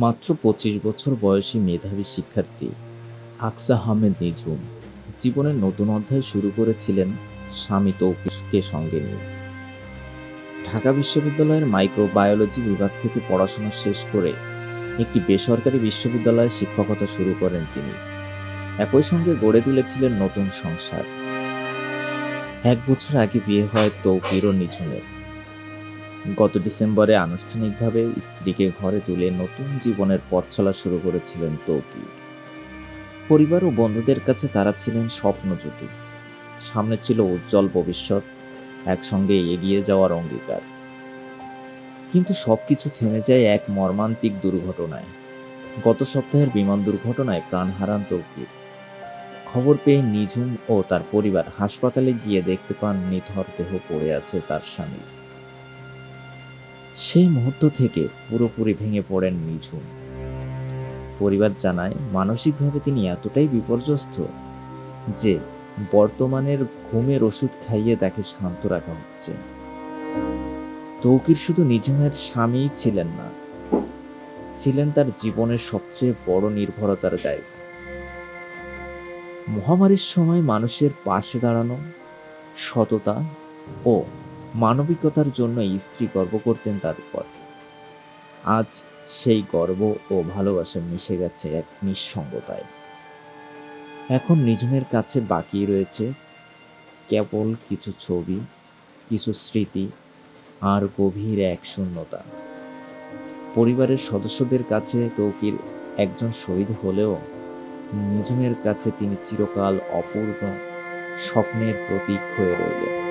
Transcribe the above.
মাত্র ২৫ বছর বয়সী মেধাবী শিক্ষার্থী আকসা আহমেদ নিঝুম জীবনের নতুন অধ্যায় শুরু করেছিলেন স্বামী তৌকিরকে সঙ্গে নিয়ে। ঢাকা বিশ্ববিদ্যালয়ের মাইক্রোবায়োলজি বিভাগ থেকে পড়াশোনা শেষ করে একটি বেসরকারি বিশ্ববিদ্যালয়ে শিক্ষকতা শুরু করেন তিনি। একই সঙ্গে গড়ে তুলেছিলেন নতুন সংসার। ১ বছর আগে বিয়ে হয় তৌকির ও নিঝুমের। গত ডিসেম্বরে আনুষ্ঠানিকভাবে স্ত্রীকে ঘরে তুলে নতুন জীবনের পথ চলা শুরু করেছিলেন তৌকির। পরিবার ও বন্ধুদের কাছে তারা ছিলেন স্বপ্ন জুটি। সামনে ছিল উজ্জ্বল ভবিষ্যৎ, একসঙ্গে এগিয়ে যাওয়ার অঙ্গীকার। কিন্তু সবকিছু থেমে যায় এক মর্মান্তিক দুর্ঘটনায়। গত সপ্তাহের বিমান দুর্ঘটনায় প্রাণ হারান তৌকির। খবর পেয়ে নিঝুম ও তার পরিবার হাসপাতালে গিয়ে দেখতে পান নিথর দেহ পড়ে আছে তার স্বামীর। সেই মুহূর্ত থেকে পুরোপুরি ভেঙে পড়েন নিঝুম। পরিবার জানায় মানসিকভাবে তিনি এতটাই বিপর্যস্ত যে বর্তমানের ঘুমের ওষুধ খাইয়ে তাকে শান্ত রাখা হচ্ছে। তৌকির শুধু নিঝুমের স্বামীই ছিলেন না, ছিলেন তার জীবনের সবচেয়ে বড় নির্ভরতার জায়গা। মহামারীর সময় মানুষের পাশে দাঁড়ানো, সততা ও মানবিকতার জন্য স্ত্রী গর্ব করতেন তার উপর। আজ সেই গর্ব ও ভালোবাসা মিশে গেছে এক নিঃসঙ্গতায়। এখন নিঝুমের কাছে বাকি রয়েছে কেবল কিছু ছবি, কিছু স্মৃতি আর গভীর এক শূন্যতা। পরিবারের সদস্যদের কাছে তৌকির একজন শহীদ হলেও নিঝুমের কাছে তিনি চিরকাল অপূর্ণ স্বপ্নের প্রতীক হয়ে রইলেন।